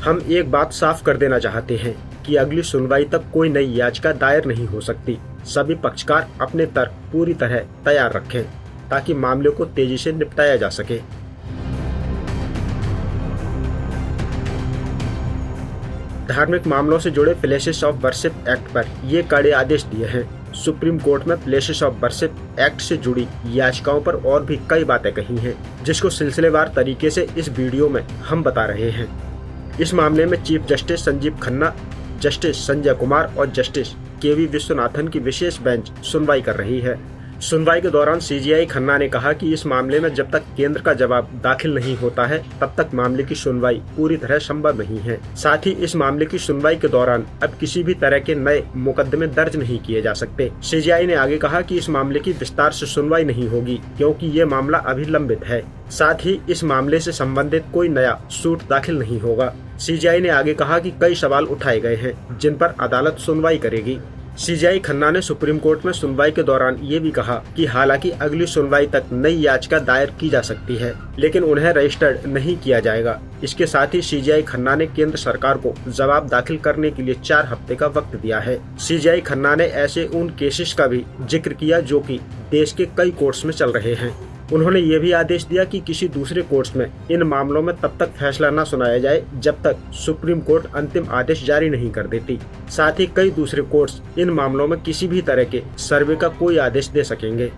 हम एक बात साफ कर देना चाहते हैं कि अगली सुनवाई तक कोई नई याचिका दायर नहीं हो सकती। सभी पक्षकार अपने तर्क पूरी तरह तैयार रखें ताकि मामले को तेजी से निपटाया जा सके। धार्मिक मामलों से जुड़े प्लेसेस ऑफ वर्शिप एक्ट पर ये कड़े आदेश दिए हैं। सुप्रीम कोर्ट में प्लेसेस ऑफ वर्शिप एक्ट से जुड़ी याचिकाओं पर और भी कई बातें कही हैं, जिसको सिलसिलेवार तरीके से इस वीडियो में हम बता रहे हैं। इस मामले में chief justice Sanjeev Khanna, justice Sanjay Kumar और जस्टिस केवी विश्वनाथन की विशेष बेंच सुनवाई कर रही है। सुनवाई के दौरान सीजेआई खन्ना ने कहा कि इस मामले में जब तक केंद्र का जवाब दाखिल नहीं होता है तब तक मामले की सुनवाई पूरी तरह संभव नहीं है। साथ ही इस मामले की सुनवाई के दौरान अब किसी भी तरह के नए मुकदमे दर्ज नहीं किए जा सकते। सीजेआई ने आगे कहा कि इस मामले की विस्तार से सुनवाई नहीं होगी क्योंकि ये मामला अभी लंबित है। साथ ही इस मामले से संबंधित कोई नया सूट दाखिल नहीं होगा। सीजेआई ने आगे कहा कि कई सवाल उठाए गए हैं जिन पर अदालत सुनवाई करेगी। सीजेआई खन्ना ने सुप्रीम कोर्ट में सुनवाई के दौरान ये भी कहा कि हालांकि अगली सुनवाई तक नई याचिका दायर की जा सकती है, लेकिन उन्हें रजिस्टर्ड नहीं किया जाएगा। इसके साथ ही सीजेआई खन्ना ने केंद्र सरकार को जवाब दाखिल करने के लिए 4 हफ्ते का वक्त दिया है। सीजेआई खन्ना ने ऐसे उन केसेस का भी जिक्र किया जो कि देश के कई कोर्ट्स में चल रहे हैं। उन्होंने ये भी आदेश दिया कि किसी दूसरे कोर्ट्स में इन मामलों में तब तक फैसला न सुनाया जाए जब तक सुप्रीम कोर्ट अंतिम आदेश जारी नहीं कर देती। साथ ही कई दूसरे कोर्ट्स इन मामलों में किसी भी तरह के सर्वे का कोई आदेश दे सकेंगे।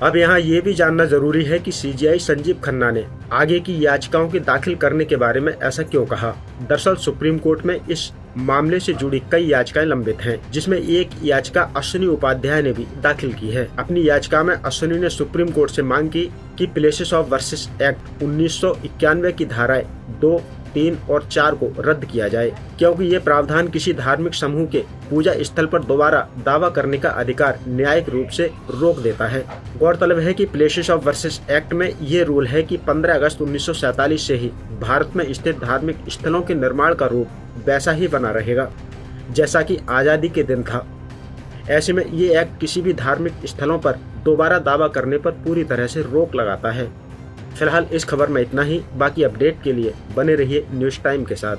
अब यहाँ ये भी जानना जरूरी है कि सीजेआई संजीव खन्ना ने आगे की याचिकाओं के दाखिल करने के बारे में ऐसा क्यों कहा। दरअसल सुप्रीम कोर्ट में इस मामले से जुड़ी कई याचिकाएं लंबित हैं, जिसमें एक याचिका अश्विनी उपाध्याय ने भी दाखिल की है। अपनी याचिका में अश्विनी ने सुप्रीम कोर्ट से मांग की कि प्लेसेस ऑफ वर्शिप एक्ट 1991 की धाराएं 2, 3 और 4 को रद्द किया जाए, क्योंकि ये प्रावधान किसी धार्मिक समूह के पूजा स्थल पर दोबारा दावा करने का अधिकार न्यायिक रूप से रोक देता है। गौरतलब है कि प्लेसेस ऑफ वर्शिप एक्ट में ये रूल है कि 15 अगस्त 1947 से ही भारत में स्थित धार्मिक स्थलों के निर्माण का रूप वैसा ही बना रहेगा जैसा कि आजादी के दिन था। ऐसे में ये एक्ट किसी भी धार्मिक स्थलों पर दोबारा दावा करने पर पूरी तरह से रोक लगाता है। फिलहाल इस खबर में इतना ही। बाकी अपडेट के लिए बने रहिए न्यूज़ टाइम के साथ।